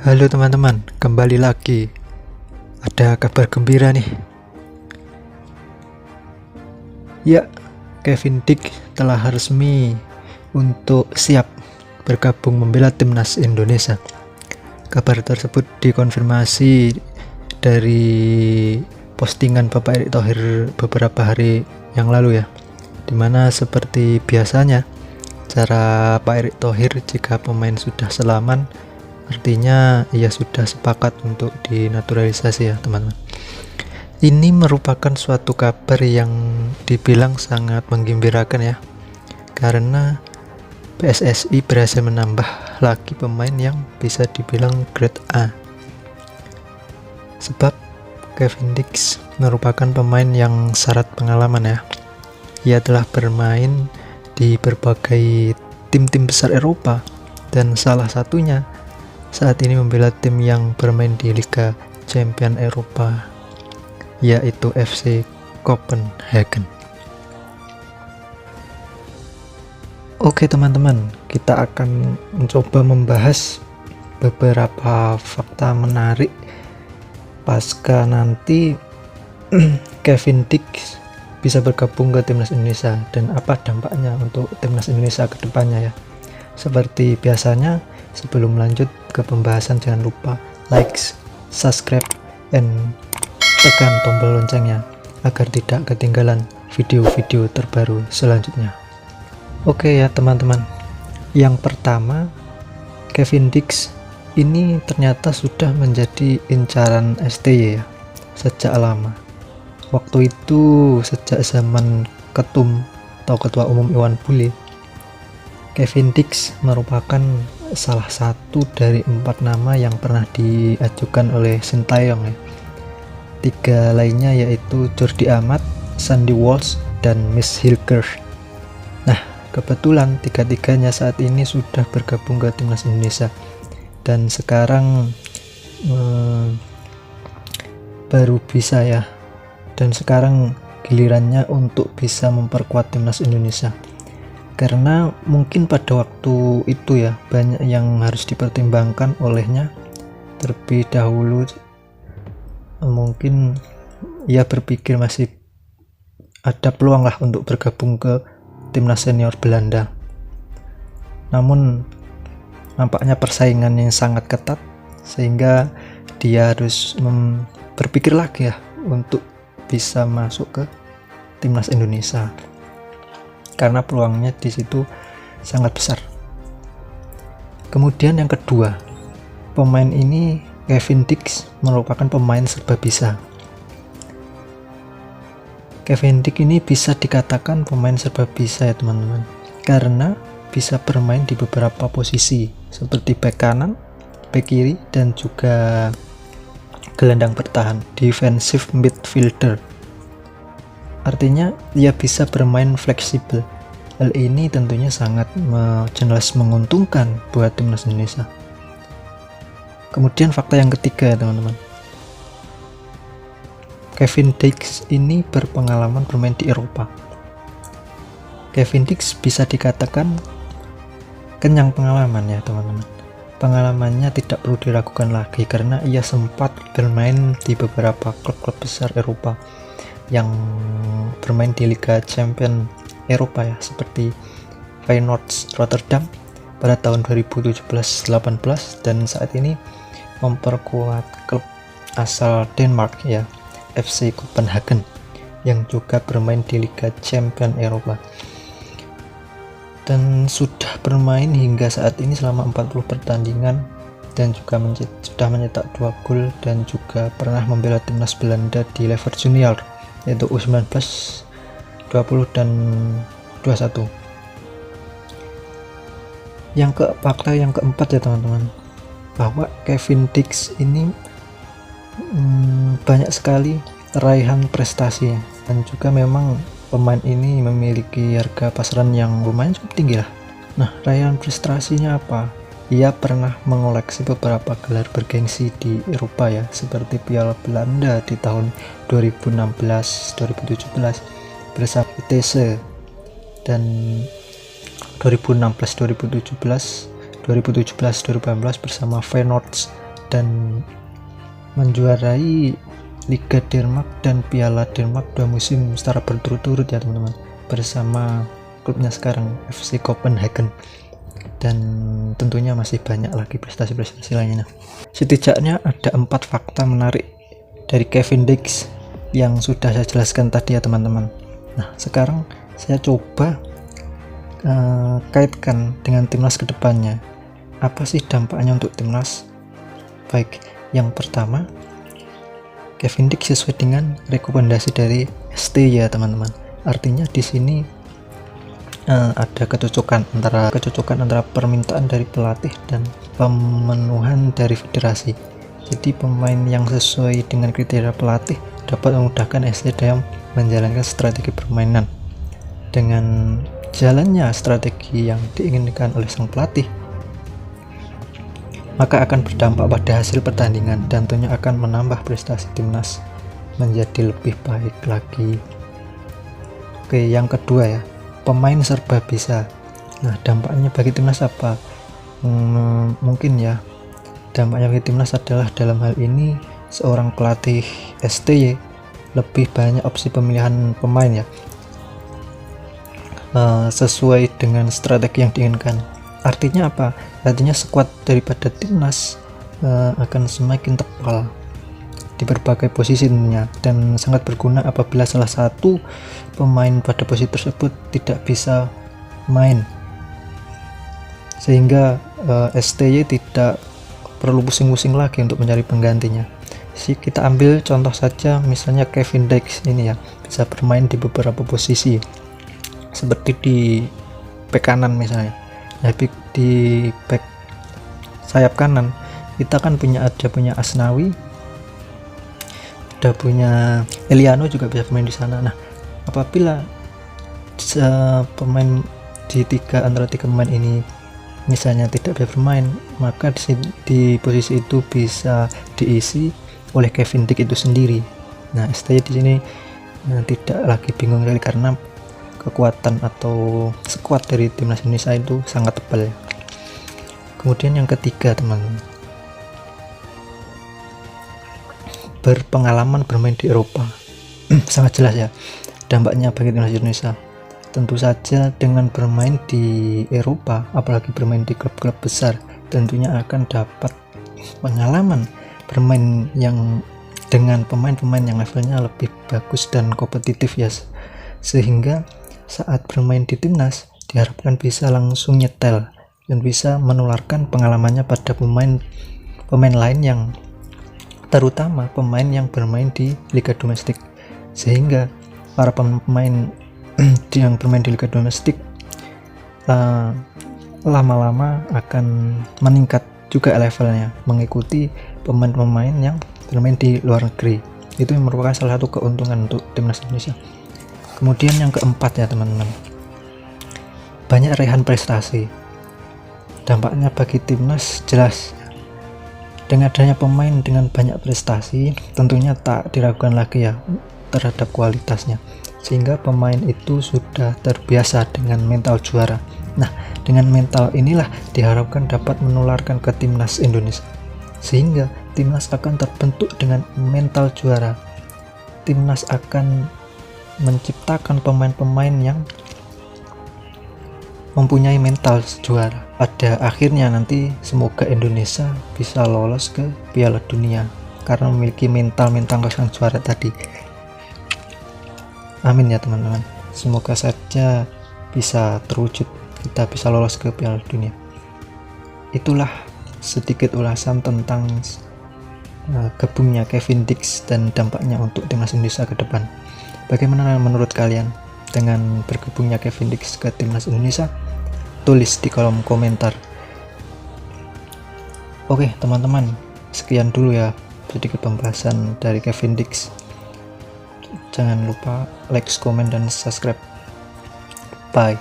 Halo teman-teman, kembali lagi. Ada kabar gembira nih. Ya, Kevin Dick telah resmi untuk siap bergabung membela timnas Indonesia. Kabar tersebut dikonfirmasi dari postingan Bapak Erick Thohir beberapa hari yang lalu ya. Dimana seperti biasanya cara Pak Erick Thohir jika pemain sudah selaman, artinya ia sudah sepakat untuk dinaturalisasi ya teman-teman. Ini merupakan suatu kabar yang dibilang sangat menggembirakan ya, karena PSSI berhasil menambah lagi pemain yang bisa dibilang grade A. Sebab Kevin Dick merupakan pemain yang syarat pengalaman ya. Ia telah bermain di berbagai tim-tim besar Eropa, dan salah satunya saat ini membela tim yang bermain di Liga Champion Eropa, yaitu FC Copenhagen. Oke teman-teman, kita akan mencoba membahas beberapa fakta menarik pasca nanti Kevin Dick bisa bergabung ke timnas Indonesia dan apa dampaknya untuk timnas Indonesia ke depannya ya. Seperti biasanya, sebelum lanjut ke pembahasan, jangan lupa like, subscribe, and tekan tombol loncengnya agar tidak ketinggalan video-video terbaru selanjutnya. Oke ya teman-teman, yang pertama, Kevin Dick ini ternyata sudah menjadi incaran STY ya sejak lama. Waktu itu sejak zaman ketum atau ketua umum Iwan Bule, Kevin Dick merupakan salah satu dari 4 nama yang pernah diajukan oleh Sintayong ya. 3 lainnya yaitu Jordi Amat, Sandy Walsh, dan Miss Hilgers. Nah, kebetulan 3-tiganya saat ini sudah bergabung ke timnas Indonesia dan sekarang baru bisa ya, dan sekarang gilirannya untuk bisa memperkuat timnas Indonesia. Karena mungkin pada waktu itu ya banyak yang harus dipertimbangkan olehnya. Terlebih dahulu mungkin ia berpikir masih ada peluang lah untuk bergabung ke timnas senior Belanda. Namun nampaknya persaingan yang sangat ketat sehingga dia harus berpikir lagi ya untuk bisa masuk ke timnas Indonesia, karena peluangnya di situ sangat besar. Kemudian yang kedua, pemain ini Kevin Dick merupakan pemain serba bisa. Kevin Dick ini bisa dikatakan pemain serba bisa ya teman-teman, karena bisa bermain di beberapa posisi seperti bek kanan, bek kiri, dan juga gelandang bertahan, defensive midfielder. Artinya ia bisa bermain fleksibel. Hal ini tentunya sangat jelas menguntungkan buat timnas Indonesia. Kemudian fakta yang ketiga ya teman-teman, Kevin Dick ini berpengalaman bermain di Eropa. Kevin Dick bisa dikatakan kenyang pengalaman ya teman-teman. Pengalamannya tidak perlu diragukan lagi karena ia sempat bermain di beberapa klub-klub besar Eropa yang bermain di Liga Champion Eropa ya, seperti Feyenoord Rotterdam pada tahun 2017-18 dan saat ini memperkuat klub asal Denmark ya, FC Copenhagen, yang juga bermain di Liga Champion Eropa dan sudah bermain hingga saat ini selama 40 pertandingan dan juga sudah mencetak 2 gol dan juga pernah membela timnas Belanda di level junior yaitu U19, 20, dan 21. Fakta yang keempat ya teman-teman, bahwa Kevin Dick ini banyak sekali raihan prestasinya dan juga memang pemain ini memiliki harga pasaran yang lumayan cukup tinggi lah. Nah, raihan prestasinya apa? Ia pernah mengoleksi beberapa gelar bergengsi di Eropa ya, seperti Piala Belanda di tahun 2016-2017 bersama Vitesse, dan 2016-2017 bersama Feyenoord dan menjuarai Liga Denmark dan Piala Denmark 2 musim secara berturut-turut ya teman-teman, bersama klubnya sekarang FC Copenhagen, dan tentunya masih banyak lagi prestasi-prestasi lainnya. Setidaknya ada 4 fakta menarik dari Kevin Dix yang sudah saya jelaskan tadi ya teman-teman. Nah, sekarang saya coba kaitkan dengan timnas kedepannya. Apa sih dampaknya untuk timnas? Baik, yang pertama, Kevin Dix sesuai dengan rekomendasi dari ST ya teman-teman. Artinya di sini ada kecocokan antara permintaan dari pelatih dan pemenuhan dari federasi. Jadi pemain yang sesuai dengan kriteria pelatih dapat memudahkan ST dalam menjalankan strategi permainan. Dengan jalannya strategi yang diinginkan oleh sang pelatih, maka akan berdampak pada hasil pertandingan dan tentunya akan menambah prestasi timnas menjadi lebih baik lagi. Oke, yang kedua ya, pemain serba bisa. Nah, dampaknya bagi timnas apa? Mungkin ya, dampaknya bagi timnas adalah dalam hal ini seorang pelatih STY lebih banyak opsi pemilihan pemain ya, sesuai dengan strategi yang diinginkan. Artinya apa? Artinya skuad daripada timnas akan semakin tebal di berbagai posisi tentunya, dan sangat berguna apabila salah satu pemain pada posisi tersebut tidak bisa main, sehingga STY tidak perlu pusing-pusing lagi untuk mencari penggantinya. Kita ambil contoh saja, misalnya Kevin Dix ini ya, bisa bermain di beberapa posisi seperti di bek kanan misalnya. Nah, di back sayap kanan kita kan punya Asnawi, ada punya Eliano juga bisa bermain di sana. Nah, apabila pemain di antara tiga pemain ini misalnya tidak bisa bermain, maka di posisi itu bisa diisi oleh Kevin Dix itu sendiri. Nah, STY di sini tidak lagi bingung lagi karena kekuatan atau skuad dari timnas Indonesia itu sangat tebal ya. Kemudian yang ketiga teman-teman, berpengalaman bermain di Eropa. Sangat jelas ya dampaknya bagi timnas Indonesia. Tentu saja dengan bermain di Eropa, apalagi bermain di klub-klub besar, tentunya akan dapat pengalaman bermain yang dengan pemain-pemain yang levelnya lebih bagus dan kompetitif ya, sehingga saat bermain di timnas diharapkan bisa langsung nyetel dan bisa menularkan pengalamannya pada pemain lain, yang terutama pemain yang bermain di liga domestik, sehingga para pemain yang bermain di liga domestik lama-lama akan meningkat juga levelnya mengikuti pemain-pemain yang bermain di luar negeri. Itu merupakan salah satu keuntungan untuk timnas Indonesia. Kemudian yang keempat ya teman-teman, banyak raihan prestasi. Dampaknya bagi timnas jelas. Dengan adanya pemain dengan banyak prestasi, tentunya tak diragukan lagi ya terhadap kualitasnya, sehingga pemain itu sudah terbiasa dengan mental juara. Nah, dengan mental inilah diharapkan dapat menularkan ke timnas Indonesia, sehingga timnas akan terbentuk dengan mental juara. Timnas akan menciptakan pemain-pemain yang mempunyai mental juara. Pada akhirnya nanti semoga Indonesia bisa lolos ke Piala Dunia karena memiliki mental sang juara tadi. Amin ya teman-teman, semoga saja bisa terwujud, kita bisa lolos ke Piala Dunia. Itulah sedikit ulasan tentang gabungnya Kevin Dix dan dampaknya untuk timnas Indonesia ke depan. Bagaimana menurut kalian dengan bergabungnya Kevin Dix ke timnas Indonesia? Tulis di kolom komentar. Oke teman-teman, sekian dulu ya sedikit pembahasan dari Kevin Dix. Jangan lupa like, comment, dan subscribe. Bye.